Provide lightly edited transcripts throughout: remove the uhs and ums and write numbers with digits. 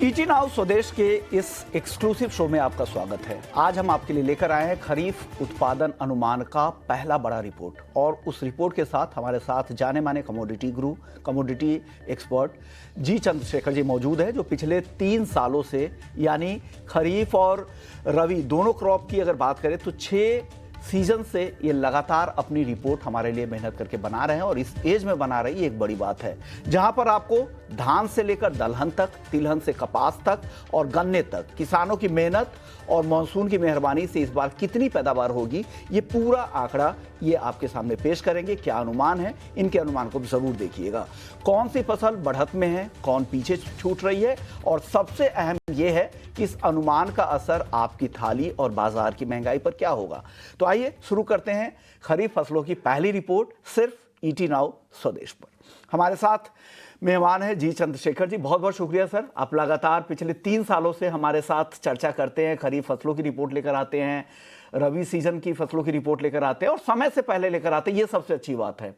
ET now स्वदेश के इस एक्सक्लूसिव शो में आपका स्वागत है। आज हम आपके लिए लेकर आए हैं खरीफ उत्पादन अनुमान का पहला बड़ा रिपोर्ट, और उस रिपोर्ट के साथ हमारे साथ जाने माने कमोडिटी गुरु, कमोडिटी एक्सपर्ट जी चंद्रशेखर जी मौजूद है, जो पिछले 3 सालों से यानी खरीफ और रबी दोनों क्रॉप की अगर बात करें तो 6 सीजन से ये लगातार अपनी रिपोर्ट हमारे लिए मेहनत करके बना रहे हैं, और इस एज में बना रही एक बड़ी बात है, जहां पर आपको धान से लेकर दलहन तक, तिलहन से कपास तक और गन्ने तक किसानों की मेहनत और मानसून की मेहरबानी से इस बार कितनी पैदावार होगी, ये पूरा आंकड़ा ये आपके सामने पेश करेंगे। क्या अनुमान है, इनके अनुमान को भी जरूर देखिएगा। कौन सी फसल बढ़त में है, कौन पीछे छूट रही है, और सबसे अहम ये है कि इस अनुमान का असर आपकी थाली और बाजार की महंगाई पर क्या होगा। तो आइए शुरू करते हैं खरीफ फसलों की पहली रिपोर्ट सिर्फ ईटी नाउ स्वदेश पर। हमारे साथ मेहमान है जी चंद्रशेखर जी। बहुत बहुत शुक्रिया सर, आप लगातार पिछले 3 सालों से हमारे साथ चर्चा करते हैं, खरीफ फसलों की रिपोर्ट लेकर आते हैं, रबी सीजन की फसलों की रिपोर्ट लेकर आते हैं और समय से पहले लेकर आते हैं। ये सबसे अच्छी बात है।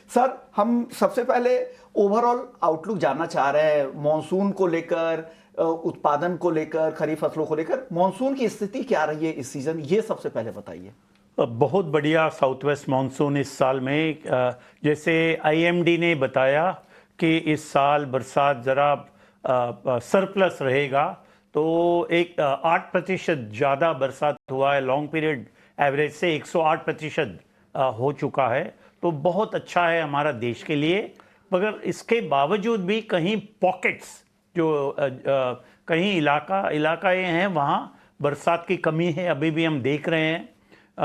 सर, हम सबसे पहले ओवरऑल आउटलुक जानना चाह रहे हैं मॉनसून को लेकर, उत्पादन को लेकर, खरीफ फसलों को लेकर। मॉनसून की स्थिति क्या रही है इस सीजन, ये सबसे पहले बताइए। बहुत बढ़िया साउथ वेस्ट मानसून इस साल में, जैसे आईएमडी ने बताया कि इस साल बरसात ज़रा सरप्लस रहेगा, तो एक 8% ज़्यादा बरसात हुआ है। लॉन्ग पीरियड एवरेज से 108% हो चुका है, तो बहुत अच्छा है हमारा देश के लिए। मगर इसके बावजूद भी कहीं पॉकेट्स, जो कहीं इलाकाएँ हैं, वहाँ बरसात की कमी है, अभी भी हम देख रहे हैं।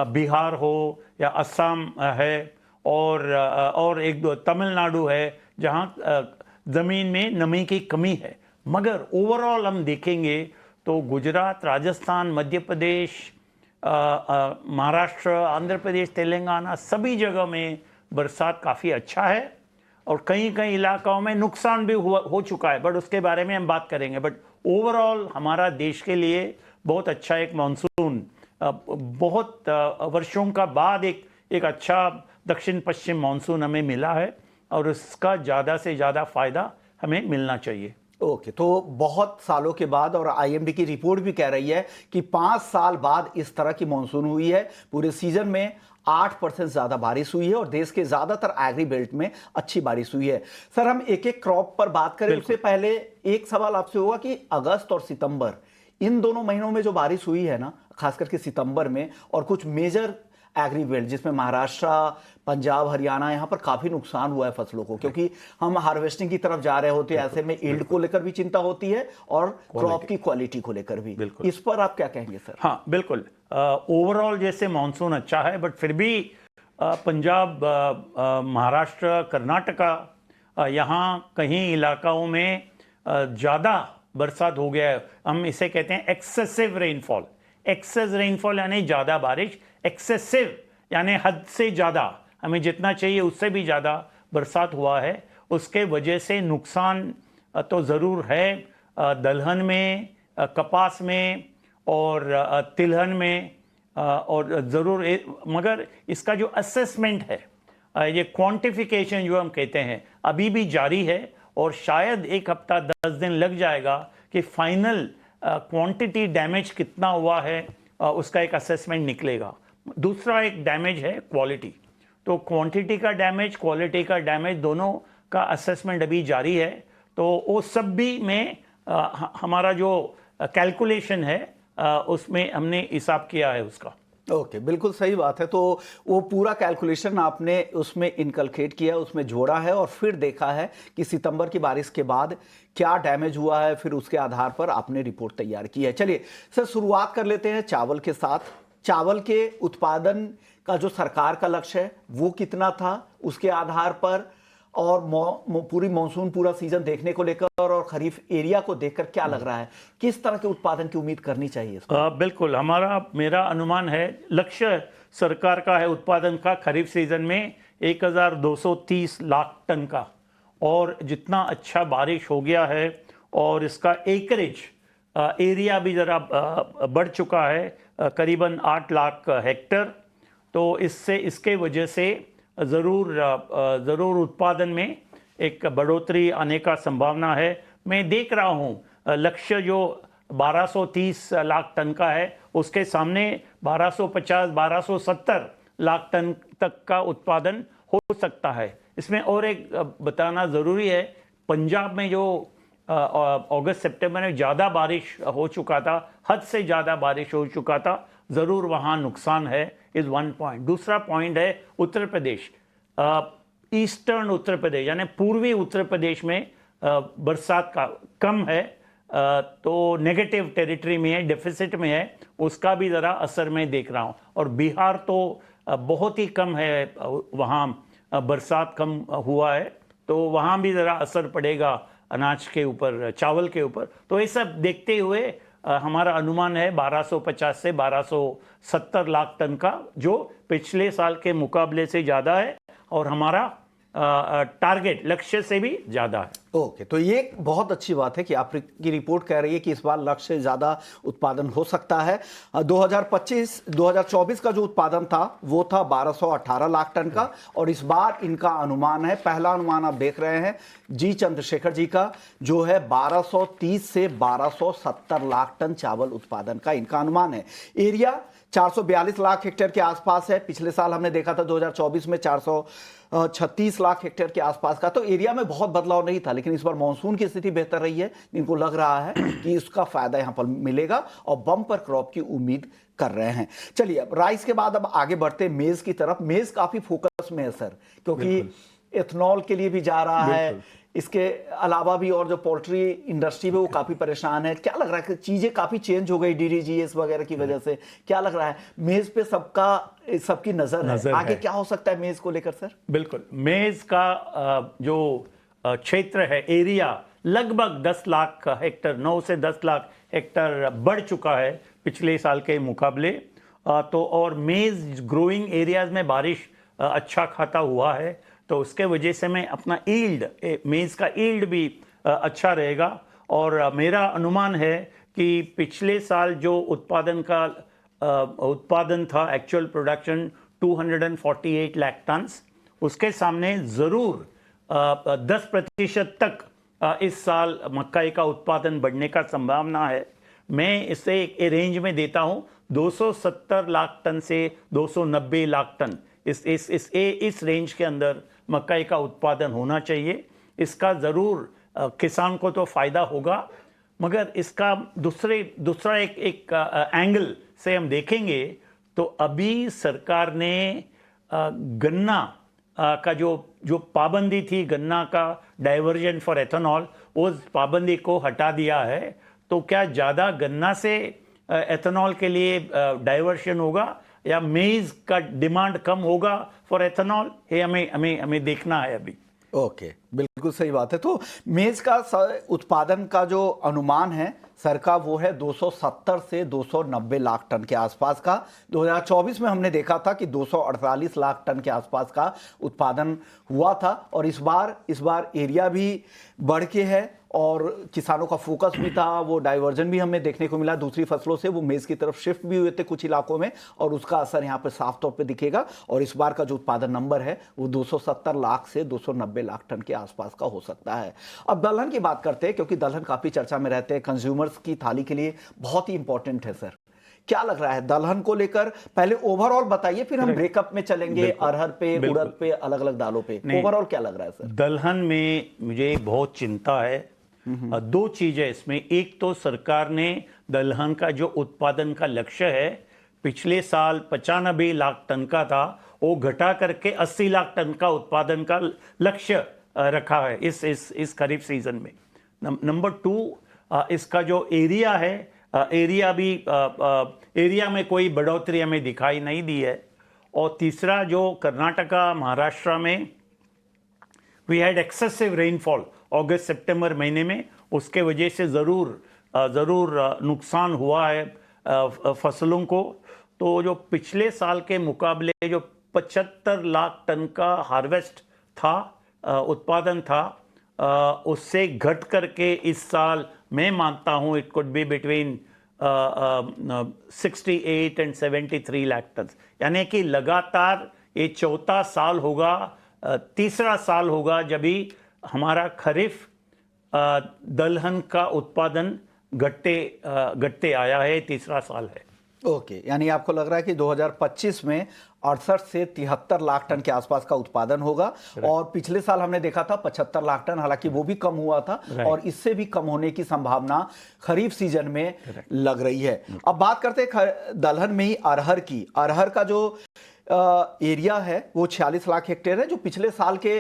बिहार हो या असम है, और एक दो तमिलनाडु है, जहाँ ज़मीन में नमी की कमी है। मगर ओवरऑल हम देखेंगे तो गुजरात, राजस्थान, मध्य प्रदेश, महाराष्ट्र, आंध्र प्रदेश, तेलंगाना, सभी जगह में बरसात काफ़ी अच्छा है, और कई कई इलाकों में नुकसान भी हो चुका है, बट उसके बारे में हम बात करेंगे। बट ओवरऑल हमारा देश के लिए बहुत अच्छा एक मानसून, बहुत वर्षों का बाद एक अच्छा दक्षिण पश्चिम मानसून हमें मिला है, और उसका ज़्यादा से ज़्यादा फ़ायदा हमें मिलना चाहिए। ओके, तो बहुत सालों के बाद, और आईएमडी की रिपोर्ट भी कह रही है कि 5 साल बाद इस तरह की मानसून हुई है। पूरे सीजन में 8% ज़्यादा बारिश हुई है, और देश के ज़्यादातर एग्री बेल्ट में अच्छी बारिश हुई है। सर, हम एक एक क्रॉप पर बात करें उससे पहले एक सवाल आपसे होगा कि अगस्त और सितंबर, इन दोनों महीनों में जो बारिश हुई है ना, खास करके सितंबर में, और कुछ मेजर एग्री बेल्ट जिसमें महाराष्ट्र, पंजाब, हरियाणा, यहाँ पर काफ़ी नुकसान हुआ है फसलों को, क्योंकि हम हार्वेस्टिंग की तरफ जा रहे होते हैं। ऐसे में यील्ड को लेकर भी चिंता होती है और क्रॉप की क्वालिटी को लेकर भी। इस पर आप क्या कहेंगे सर? हाँ, बिल्कुल। ओवरऑल जैसे मानसून अच्छा है, बट फिर भी पंजाब, महाराष्ट्र, कर्नाटका, यहाँ कहीं इलाकाओं में ज़्यादा बरसात हो गया है। हम इसे कहते हैं एक्सेसिव रेनफॉल। एक्सेस रेनफॉल यानी ज़्यादा बारिश, एक्सेसिव यानी हद से ज़्यादा, हमें जितना चाहिए उससे भी ज़्यादा बरसात हुआ है। उसके वजह से नुकसान तो ज़रूर है, दलहन में, कपास में और तिलहन में, और ज़रूर। मगर इसका जो असेसमेंट है, ये क्वांटिफिकेशन जो हम कहते हैं, अभी भी जारी है, और शायद 1 हफ्ता 10 दिन लग जाएगा कि फाइनल क्वांटिटी डैमेज कितना हुआ है, उसका एक असेसमेंट निकलेगा। दूसरा एक डैमेज है क्वालिटी, तो क्वांटिटी का डैमेज, क्वालिटी का डैमेज, दोनों का असेसमेंट अभी जारी है। तो वो सब भी में हमारा जो कैलकुलेशन है, उसमें हमने हिसाब किया है उसका। ओके, बिल्कुल सही बात है। तो वो पूरा कैलकुलेशन आपने उसमें इनकलकेट किया, उसमें जोड़ा है, और फिर देखा है कि सितंबर की बारिश के बाद क्या डैमेज हुआ है, फिर उसके आधार पर आपने रिपोर्ट तैयार की है। चलिए सर, शुरुआत कर लेते हैं चावल के साथ। चावल के उत्पादन का जो सरकार का लक्ष्य है वो कितना था, उसके आधार पर, और पूरी मानसून, पूरा सीजन देखने को लेकर और खरीफ एरिया को देखकर क्या लग रहा है, किस तरह के उत्पादन की उम्मीद करनी चाहिए? बिल्कुल, मेरा अनुमान है, लक्ष्य सरकार का है उत्पादन का खरीफ सीजन में 1230 लाख टन का, और जितना अच्छा बारिश हो गया है, और इसका एकरेज एरिया भी ज़रा बढ़ चुका है, करीबन 8 लाख हेक्टर। तो इसके वजह से ज़रूर उत्पादन में एक बढ़ोतरी आने का संभावना है। मैं देख रहा हूँ लक्ष्य जो 1230 लाख टन का है, उसके सामने 1250-1270 लाख टन तक का उत्पादन हो सकता है। इसमें और एक बताना ज़रूरी है, पंजाब में जो अगस्त सितंबर में ज़्यादा बारिश हो चुका था, हद से ज़्यादा बारिश हो चुका था, ज़रूर वहाँ नुकसान है, इज़ वन पॉइंट। दूसरा पॉइंट है उत्तर प्रदेश, ईस्टर्न उत्तर प्रदेश यानी पूर्वी उत्तर प्रदेश में बरसात का कम है, तो नेगेटिव टेरिटरी में है, डेफिसिट में है, उसका भी ज़रा असर मैं देख रहा हूँ। और बिहार तो बहुत ही कम है, वहाँ बरसात कम हुआ है, तो वहाँ भी ज़रा असर पड़ेगा अनाज के ऊपर, चावल के ऊपर। तो ये सब देखते हुए हमारा अनुमान है 1250 से 1270 लाख टन का, जो पिछले साल के मुकाबले से ज़्यादा है और हमारा टारगेट लक्ष्य से भी ज़्यादा है। ओके, तो ये बहुत अच्छी बात है कि आपकी रिपोर्ट कह रही है कि इस बार लक्ष्य से ज़्यादा उत्पादन हो सकता है। 2024 का जो उत्पादन था वो था 1218 लाख टन का, और इस बार इनका अनुमान है, पहला अनुमान आप देख रहे हैं जी चंद्रशेखर जी का, जो है 1230 से 1270 लाख टन चावल उत्पादन का इनका अनुमान है। एरिया 442 लाख हेक्टेयर के आसपास है। पिछले साल हमने देखा था 2024 में 436 लाख हेक्टेयर के आसपास का, तो एरिया में बहुत बदलाव नहीं था। लेकिन इस बार मानसून की स्थिति बेहतर रही है, इनको लग रहा है कि इसका फायदा यहां पर मिलेगा और बम्पर क्रॉप की उम्मीद कर रहे हैं। चलिए, अब राइस के बाद अब आगे बढ़ते हैं मेज की तरफ। मेज काफी फोकस में है सर, क्योंकि एथनॉल के लिए भी जा रहा है, इसके अलावा भी और जो पोल्ट्री इंडस्ट्री में वो काफी परेशान है। क्या लग रहा है कि चीजें काफी चेंज हो गई डीडीजीएस वगैरह की वजह से? क्या लग रहा है मेज पे सबकी नजर है, आगे क्या हो सकता है मेज को लेकर सर? बिल्कुल, मेज का जो क्षेत्र है, एरिया लगभग 10 लाख हेक्टर, 9 से 10 लाख हेक्टर बढ़ चुका है पिछले साल के मुकाबले। तो और मेज ग्रोइंग एरियाज में बारिश अच्छा खाता हुआ है, तो उसके वजह से मैं अपना ईल्ड, मेज का ईल्ड भी अच्छा रहेगा। और मेरा अनुमान है कि पिछले साल जो उत्पादन था, एक्चुअल प्रोडक्शन 248 लाख टन्स, उसके सामने ज़रूर 10% तक इस साल मक्काई का उत्पादन बढ़ने का संभावना है। मैं इसे एक रेंज में देता हूँ 270 लाख टन से 290 लाख टन, इस रेंज के अंदर मक्काई का उत्पादन होना चाहिए। इसका ज़रूर किसान को तो फ़ायदा होगा, मगर इसका दूसरा एक एंगल से हम देखेंगे तो अभी सरकार ने गन्ना का जो पाबंदी थी, गन्ना का डाइवर्जन फॉर एथेनॉल, उस पाबंदी को हटा दिया है। तो क्या ज़्यादा गन्ना से एथेनॉल के लिए डाइवर्शन होगा या मेज का डिमांड कम होगा फॉर एथेनॉल, ये हमें देखना है अभी। ओके, बिल्कुल सही बात है। तो मेज का उत्पादन का जो अनुमान है सर का, वो है 270 से 290 लाख टन के आसपास का। 2024 में हमने देखा था कि 248 लाख टन के आसपास का उत्पादन हुआ था, और इस बार एरिया भी बढ़ के है और किसानों का फोकस भी था, वो डाइवर्जन भी हमें देखने को मिला, दूसरी फसलों से वो मेज की तरफ शिफ्ट भी हुए थे कुछ इलाकों में, और उसका असर यहाँ पर साफ तौर पे दिखेगा। और इस बार का जो उत्पादन नंबर है वो 270 लाख से 290 लाख टन के आसपास का हो सकता है। अब दलहन की बात करते हैं, क्योंकि दलहन काफी चर्चा में रहते हैं, कंज्यूमर्स की थाली के लिए बहुत ही इंपॉर्टेंट है सर। क्या लग रहा है दलहन को लेकर? पहले ओवरऑल बताइए, फिर हम ब्रेकअप में चलेंगे, अरहर पे, उड़द पे, अलग अलग दालों पे। ओवरऑल क्या लग रहा है सर? दलहन में मुझे बहुत चिंता है। दो चीजें इसमें, एक तो सरकार ने दलहन का जो उत्पादन का लक्ष्य है, पिछले साल 95 लाख टन का था, वो घटा करके 80 लाख टन का उत्पादन का लक्ष्य रखा है इस खरीफ सीजन में। नंबर 2, इसका जो एरिया है, एरिया में कोई बढ़ोतरी हमें दिखाई नहीं दी है। और तीसरा, जो कर्नाटका, महाराष्ट्र में वी हैड एक्सेसिव रेनफॉल अगस्त सितंबर महीने में, उसके वजह से ज़रूर नुकसान हुआ है फसलों को। तो जो पिछले साल के मुकाबले जो 75 लाख टन का हार्वेस्ट था, उत्पादन था, उससे घट करके इस साल मैं मानता हूँ it could be between 68 and 73 lakh ton, यानी कि लगातार ये चौथा साल होगा, तीसरा साल होगा जब भी हमारा खरीफ दलहन का उत्पादन घटते आया है, तीसरा साल है। ओके, यानी आपको लग रहा है कि 2025 में 68 से 73 लाख टन के आसपास का उत्पादन होगा, और पिछले साल हमने देखा था 75 लाख टन, हालांकि वो भी कम हुआ था, और इससे भी कम होने की संभावना खरीफ सीजन में लग रही है। अब बात करते हैं दलहन में ही अरहर की। अरहर का जो एरिया है वो 46 लाख हेक्टेयर है, जो पिछले साल के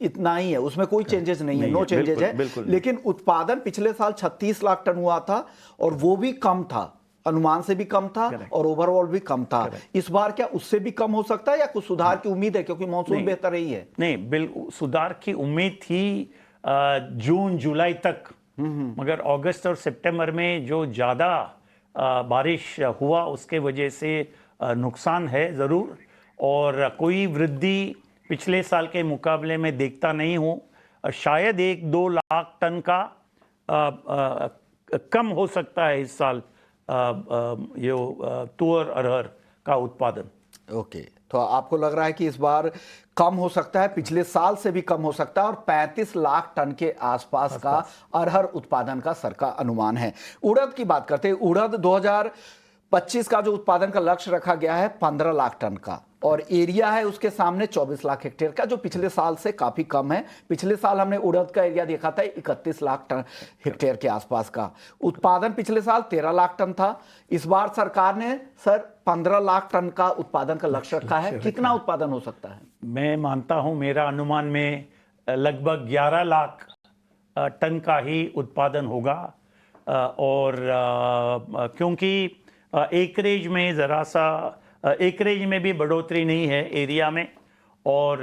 इतना ही है, उसमें कोई चेंजेस नहीं है, नो चेंजेस है। लेकिन उत्पादन पिछले साल 36 लाख टन हुआ था, और वो भी कम था, अनुमान से भी कम था, और ओवरऑल भी कम था। इस बार क्या उससे भी कम हो सकता है, या कुछ सुधार की उम्मीद है, क्योंकि मॉनसून बेहतर रही है? नहीं, बिल्कुल सुधार की उम्मीद थी जून जुलाई तक, मगर अगस्त और सितंबर में जो ज़्यादा बारिश हुआ उसके वजह से नुकसान है ज़रूर, और कोई वृद्धि पिछले साल के मुकाबले में देखता नहीं हूँ। शायद 1-2 लाख टन का कम हो सकता है इस साल ये तुअर अरहर का उत्पादन। ओके, तो आपको लग रहा है कि इस बार कम हो सकता है, पिछले साल से भी कम हो सकता है, और 35 लाख टन के आसपास का अरहर उत्पादन का सर का अनुमान है। उड़द की बात करते हैं। उड़द 2025 का जो उत्पादन का लक्ष्य रखा गया है 15 लाख टन का, और एरिया है उसके सामने 24 लाख हेक्टेयर का, जो पिछले साल से काफी कम है। पिछले साल हमने उड़द का एरिया देखा था 31 लाख टन हेक्टेयर के आसपास का। उत्पादन पिछले साल 13 लाख टन था। इस बार सरकार ने सर 15 लाख टन का उत्पादन का लक्ष्य रखा है। कितना उत्पादन हो सकता है? मैं मानता हूं, मेरा अनुमान में लगभग 11 लाख टन का ही उत्पादन होगा, और क्योंकि एकरेज में ज़रा सा एकरेज में भी बढ़ोतरी नहीं है एरिया में, और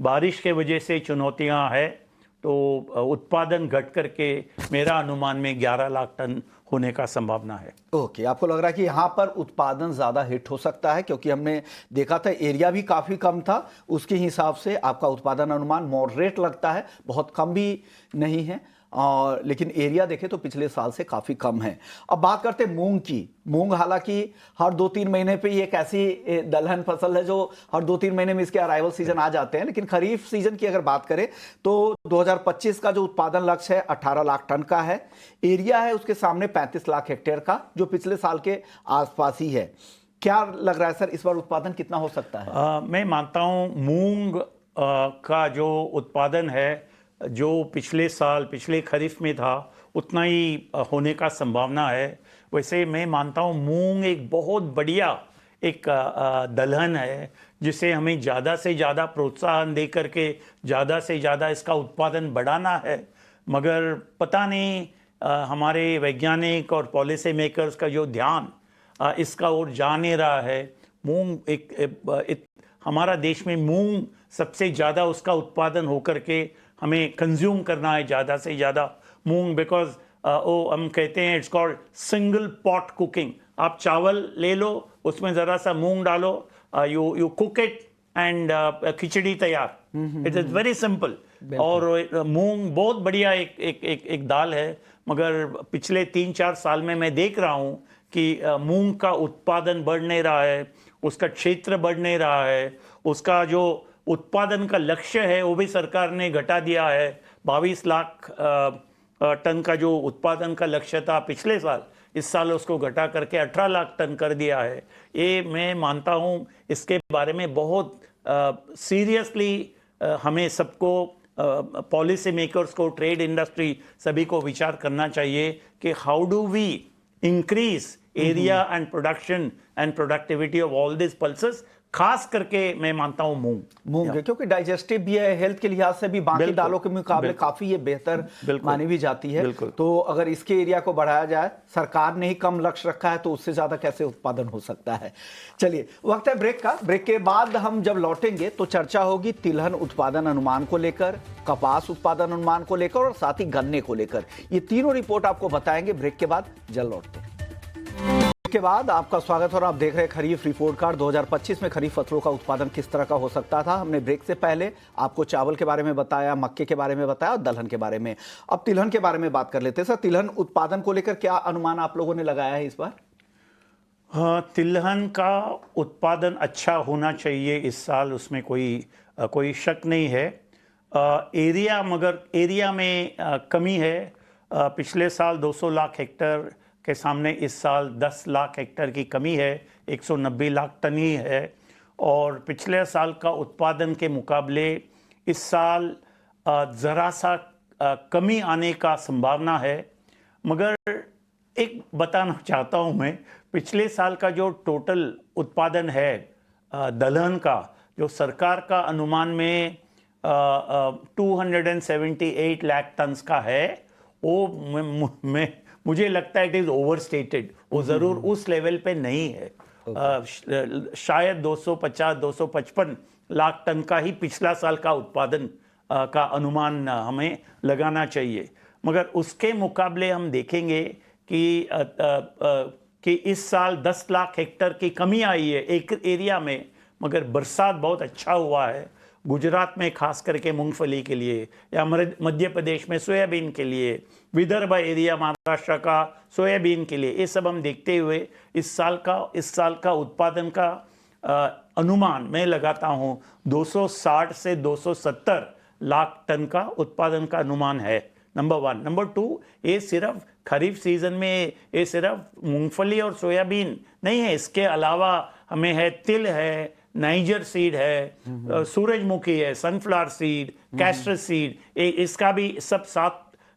बारिश के वजह से चुनौतियां हैं, तो उत्पादन घट करके मेरा अनुमान में 11 लाख टन होने का संभावना है। ओके, आपको लग रहा है कि यहाँ पर उत्पादन ज़्यादा हिट हो सकता है, क्योंकि हमने देखा था एरिया भी काफ़ी कम था, उसके हिसाब से आपका उत्पादन अनुमान मॉडरेट लगता है, बहुत कम भी नहीं है, और लेकिन एरिया देखें तो पिछले साल से काफ़ी कम है। अब बात करते हैं मूंग की। मूंग हालांकि हर 2-3 महीने पे ये एक ऐसी दलहन फसल है जो हर 2-3 महीने में इसके अराइवल सीजन आ जाते हैं, लेकिन खरीफ सीजन की अगर बात करें तो 2025 का जो उत्पादन लक्ष्य है 18 लाख टन का है। एरिया है उसके सामने 35 लाख हेक्टेयर का, जो पिछले साल के आसपास ही है। क्या लग रहा है सर, इस बार उत्पादन कितना हो सकता है? मैं मानता हूँ मूंग का जो उत्पादन है, जो पिछले साल पिछले खरीफ में था उतना ही होने का संभावना है। वैसे मैं मानता हूँ मूंग एक बहुत बढ़िया एक दलहन है, जिसे हमें ज़्यादा से ज़्यादा प्रोत्साहन दे करके ज़्यादा से ज़्यादा इसका उत्पादन बढ़ाना है। मगर पता नहीं हमारे वैज्ञानिक और पॉलिसी मेकर्स का जो ध्यान इसका ओर जा नहीं रहा है। मूंग हमारा देश में मूंग सबसे ज़्यादा उसका उत्पादन होकर के हमें कंज्यूम करना है ज़्यादा से ज़्यादा मूंग, बिकॉज हम कहते हैं it's called single pot cooking. आप चावल ले लो, उसमें ज़रा सा मूंग डालो, यू कुक इट एंड खिचड़ी तैयार। It is very simple. और मूंग बहुत बढ़िया एक दाल है, मगर पिछले 3-4 साल में मैं देख रहा हूँ कि मूंग का उत्पादन बढ़ नहीं रहा है, उसका क्षेत्र बढ़ नहीं रहा है, उसका जो उत्पादन का लक्ष्य है वो भी सरकार ने घटा दिया है। 22 लाख टन का जो उत्पादन का लक्ष्य था पिछले साल, इस साल उसको घटा करके 18 लाख टन कर दिया है। ये मैं मानता हूँ इसके बारे में बहुत सीरियसली हमें सबको, पॉलिसी मेकर्स को, ट्रेड इंडस्ट्री, सभी को विचार करना चाहिए कि how do we increase area and production and productivity of all this pulses, खास करके मैं मानता हूं मूंग है, क्योंकि डाइजेस्टिव भी है, हेल्थ के लिहाज से भी बाकी दालों के मुकाबले काफी ये बेहतर मानी भी जाती है। तो अगर इसके एरिया को बढ़ाया जाए, सरकार ने ही कम लक्ष्य रखा है, तो उससे ज्यादा कैसे उत्पादन हो सकता है। चलिए, वक्त है ब्रेक का। ब्रेक के बाद हम जब लौटेंगे तो चर्चा होगी तिलहन उत्पादन अनुमान को लेकर, कपास उत्पादन अनुमान को लेकर, और साथ ही गन्ने को लेकर। ये तीनों रिपोर्ट आपको बताएंगे ब्रेक के बाद। जल्द लौटते हैं। के बाद आपका स्वागत, और आप देख रहे हैं खरीफ रिपोर्ट कार्ड। 2025 में खरीफ फसलों का उत्पादन किस तरह का हो सकता था। हमने ब्रेक से पहले आपको चावल के बारे में बताया, मक्के के बारे में बताया, और दलहन के बारे में। अब तिलहन के बारे में बात कर लेते हैं। सर, तिलहन उत्पादन को लेकर क्या अनुमान आप लोगों ने लगाया है इस बार? हाँ, तिलहन का उत्पादन अच्छा होना चाहिए इस साल, उसमें कोई शक नहीं है। मगर एरिया में कमी है। पिछले साल 200 लाख हेक्टेयर के सामने इस साल 10 लाख हेक्टेयर की कमी है, 190 लाख टन ही है। और पिछले साल का उत्पादन के मुकाबले इस साल ज़रा सा कमी आने का संभावना है। मगर एक बताना चाहता हूँ मैं, पिछले साल का जो टोटल उत्पादन है दलहन का, जो सरकार का अनुमान में 278 लाख टन्स का है, वो मुझे लगता है इट इज़ ओवर स्टेटेड। वो ज़रूर उस लेवल पे नहीं है। शायद 250-255 लाख टन का ही पिछला साल का उत्पादन का अनुमान हमें लगाना चाहिए। मगर उसके मुकाबले हम देखेंगे कि इस साल 10 लाख हेक्टेयर की कमी आई है एक एरिया में, मगर बरसात बहुत अच्छा हुआ है। गुजरात में खास करके मूंगफली के लिए, या मध्य प्रदेश में सोयाबीन के लिए, विदर्भ एरिया महाराष्ट्र का सोयाबीन के लिए, ये सब हम देखते हुए इस साल का उत्पादन का अनुमान मैं लगाता हूँ 260 से 270 लाख टन का उत्पादन का अनुमान है। नंबर 1। नंबर 2, ये सिर्फ खरीफ सीजन में ये सिर्फ मूंगफली और सोयाबीन नहीं है, इसके अलावा हमें है तिल है, नाइजर सीड है, सूरजमुखी है, सनफ्लावर सीड, कैस्टर सीड, इसका भी सब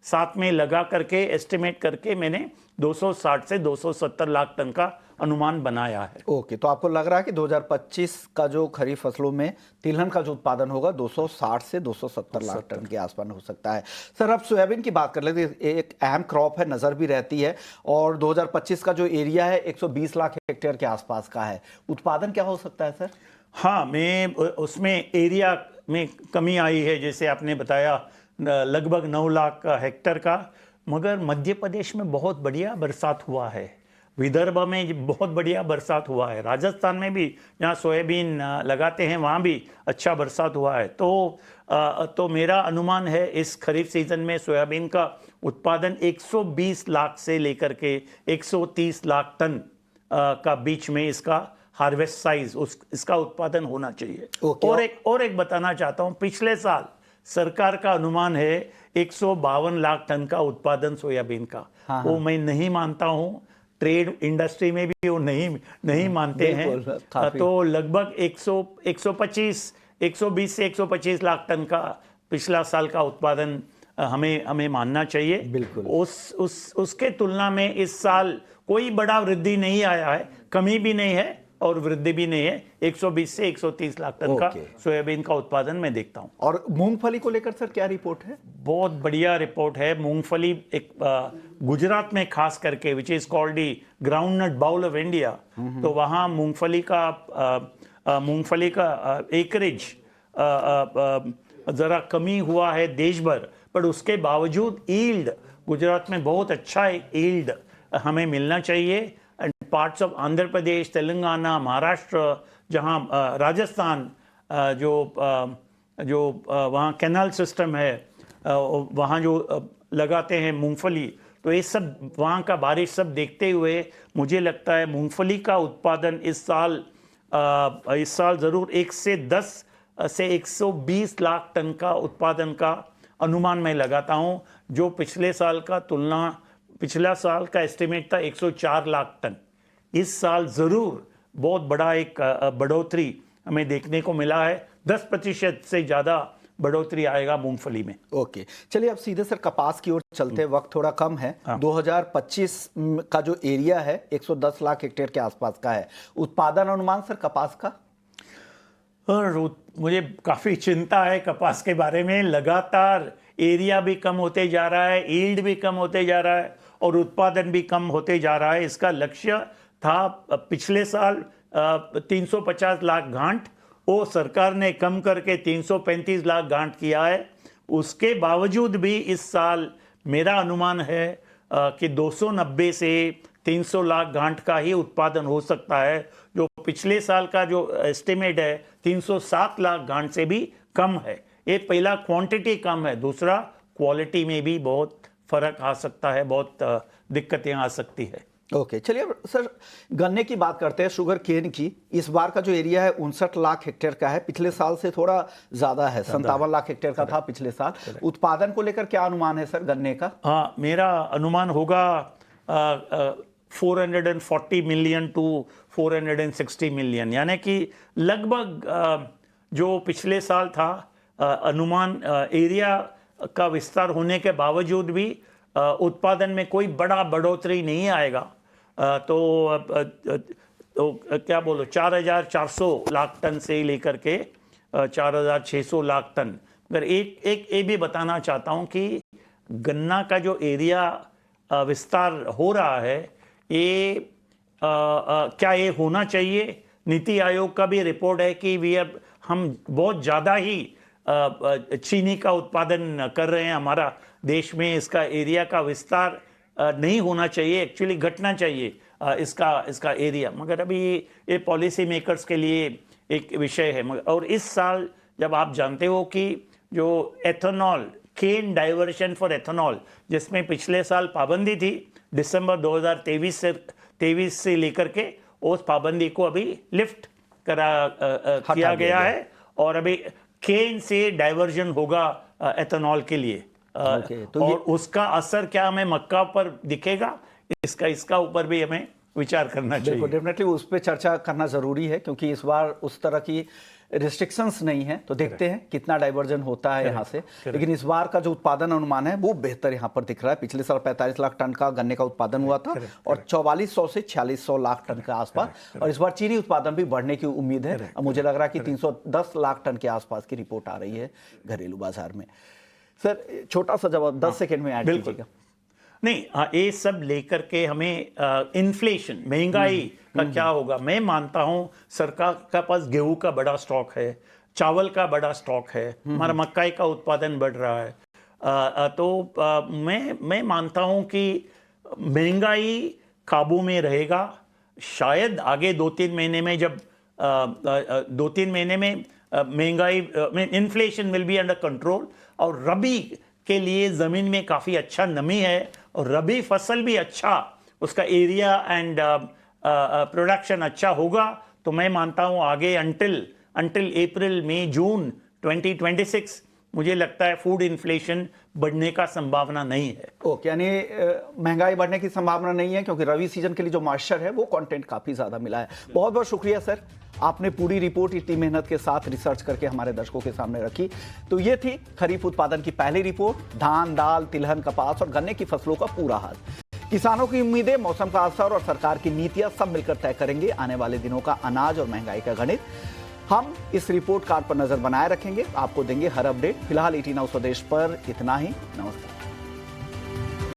साथ में लगा करके एस्टिमेट करके मैंने 260 से 270 लाख टन का अनुमान बनाया है। ओके, तो आपको लग रहा है कि 2025 का जो खरीफ फसलों में तिलहन का जो उत्पादन होगा 260 से 270 लाख टन के आसपास हो सकता है। सर, अब सोयाबीन की बात कर लेते हैं। एक अहम क्रॉप है, नज़र भी रहती है, और 2025 का जो एरिया है 120 लाख हेक्टेयर के आसपास का है। उत्पादन क्या हो सकता है सर? हाँ, मैं उसमें एरिया में कमी आई है, जैसे आपने बताया लगभग 9 लाख हेक्टेयर का। मगर मध्य प्रदेश में बहुत बढ़िया बरसात हुआ है, विदर्भ में बहुत बढ़िया बरसात हुआ है, राजस्थान में भी जहाँ सोयाबीन लगाते हैं वहाँ भी अच्छा बरसात हुआ है। तो मेरा अनुमान है इस खरीफ सीजन में सोयाबीन का उत्पादन 120 लाख से लेकर के 130 लाख टन का बीच में इसका हार्वेस्ट साइज इसका उत्पादन होना चाहिए। और एक बताना चाहता हूँ, पिछले साल सरकार का अनुमान है 152 लाख टन का उत्पादन सोयाबीन का। वो मैं नहीं मानता हूँ, ट्रेड इंडस्ट्री में भी वो नहीं मानते हैं। तो लगभग 120 से 125 लाख टन का पिछला साल का उत्पादन हमें मानना चाहिए। बिल्कुल। उसके तुलना में इस साल कोई बड़ा वृद्धि नहीं आया है, कमी भी नहीं है और वृद्धि भी नहीं है। 120 से 130 लाख टन का सोयाबीन का उत्पादन मैं देखता हूं। और मूंगफली को लेकर सर क्या रिपोर्ट है? बहुत बढ़िया रिपोर्ट है। मूंगफली एक गुजरात में खास करके which is called the groundnut bowl of India, तो वहाँ मूंगफली का एकरेज ज़रा कमी हुआ है देश भर, पर उसके बावजूद ईल्ड गुजरात में बहुत अच्छा ईल्ड हमें मिलना चाहिए। And parts of Andhra Pradesh, Telangana, Maharashtra, जहाँ राजस्थान जो वहाँ कैनाल सिस्टम है, वहाँ जो लगाते हैं मूंगफली, तो ये सब वहाँ का बारिश सब देखते हुए मुझे लगता है मूंगफली का उत्पादन इस साल ज़रूर 1 से 10 से 120 लाख टन का उत्पादन का अनुमान मैं लगाता हूँ, जो पिछला साल का एस्टिमेट था 104 लाख टन। इस साल ज़रूर बहुत बड़ा एक बढ़ोतरी हमें देखने को मिला है, 10% से ज़्यादा बढ़ोतरी आएगा मूंगफली में। ओके, चलिए अब सीधे सर कपास की ओर चलते हैं, वक्त थोड़ा कम है। 2025 का जो एरिया है 110 लाख हेक्टेयर के आसपास का है। उत्पादन अनुमान सर कपास का? मुझे काफ़ी चिंता है कपास के बारे में। लगातार एरिया भी कम होते जा रहा है, यील्ड भी कम होते जा रहा है और उत्पादन भी कम होते जा रहा है। इसका लक्ष्य था पिछले साल 350 लाख गांठ, वो सरकार ने कम करके 335 लाख गांठ किया है। उसके बावजूद भी इस साल मेरा अनुमान है कि 290 से 300 लाख गांठ का ही उत्पादन हो सकता है, जो पिछले साल का जो एस्टिमेट है 307 लाख गांठ से भी कम है। ये पहला क्वांटिटी कम है, दूसरा क्वालिटी में भी बहुत फर्क आ सकता है, बहुत दिक्कतें आ सकती है। ओके, चलिए अब सर गन्ने की बात करते हैं, शुगर केन की। इस बार का जो एरिया है 59 लाख हेक्टेयर का है, पिछले साल से थोड़ा ज्यादा है, 57 लाख हेक्टेयर का था पिछले साल। उत्पादन को लेकर क्या अनुमान है सर गन्ने का? हाँ, मेरा अनुमान होगा 440 मिलियन टू 460 मिलियन, यानी कि लगभग जो पिछले साल था अनुमान, एरिया का विस्तार होने के बावजूद भी उत्पादन में कोई बड़ा बढ़ोतरी नहीं आएगा। तो क्या बोलो, 4,400 लाख टन से लेकर के 4,600 लाख टन। मगर एक ये भी बताना चाहता हूँ कि गन्ना का जो एरिया विस्तार हो रहा है, ये क्या ये होना चाहिए? नीति आयोग का भी रिपोर्ट है कि हम बहुत ज़्यादा ही चीनी का उत्पादन कर रहे हैं। हमारा देश में इसका एरिया का विस्तार नहीं होना चाहिए, एक्चुअली घटना चाहिए इसका एरिया। मगर अभी ये पॉलिसी मेकर्स के लिए एक विषय है। और इस साल जब आप जानते हो कि जो ethanol, cane diversion for ethanol, जिसमें पिछले साल पाबंदी थी दिसंबर 2023 से लेकर के, उस पाबंदी को अभी लिफ्ट किया गया है और अभी केन से डाइवर्जन होगा एथेनॉल के लिए। तो और उसका असर क्या हमें मक्का पर दिखेगा, इसका ऊपर भी हमें विचार करना चाहिए। बिल्कुल, डेफिनेटली उस पर चर्चा करना जरूरी है, क्योंकि इस बार उस तरह की रिस्ट्रिक्शंस नहीं है। तो देखते हैं कितना डाइवर्जन होता है यहाँ से। लेकिन इस बार का जो उत्पादन अनुमान है वो बेहतर यहाँ पर दिख रहा है। पिछले साल 45 लाख टन का गन्ने का उत्पादन हुआ था और 4400 से 4600 लाख टन के आसपास। और इस बार चीनी उत्पादन भी बढ़ने की उम्मीद है। मुझे लग रहा है कि 310 लाख टन के आसपास की रिपोर्ट आ रही है घरेलू बाजार में। सर छोटा सा जवाब 10 सेकेंड में ऐड कीजिएगा। नहीं, ये सब लेकर के हमें इन्फ्लेशन, महंगाई का क्या होगा। मैं मानता हूं सरकार का पास गेहूं का बड़ा स्टॉक है, चावल का बड़ा स्टॉक है, हमारा मक्काई का उत्पादन बढ़ रहा है। तो मैं मानता हूं कि महंगाई काबू में रहेगा। शायद आगे 2-3 महीने में, जब 2-3 महीने में महंगाई, inflation will be under control. और रबी के लिए ज़मीन में काफ़ी अच्छा नमी है और रबी फसल भी अच्छा, उसका एरिया एंड प्रोडक्शन अच्छा होगा। तो मैं मानता हूँ आगे अंटिल अप्रैल मई जून 2026 मुझे लगता है फूड इन्फ्लेशन बढ़ने का संभावना नहीं है। ओके, यानी महंगाई बढ़ने की संभावना नहीं है, क्योंकि रबी सीजन के लिए जो मॉइस्चर है वो कंटेंट काफी ज्यादा मिला है। बहुत बहुत शुक्रिया सर, आपने पूरी रिपोर्ट इतनी मेहनत के साथ रिसर्च करके हमारे दर्शकों के सामने रखी। तो ये थी खरीफ उत्पादन की पहली रिपोर्ट, धान, दाल, तिलहन, कपास और गन्ने की फसलों का पूरा हाल। किसानों की उम्मीदें, मौसम का असर और सरकार की नीतियां सब मिलकर तय करेंगे आने वाले दिनों का अनाज और महंगाई का गणित। हम इस रिपोर्ट कार्ड पर नजर बनाए रखेंगे, आपको देंगे हर अपडेट। फिलहाल 18 स्वदेश पर इतना ही। नमस्कार।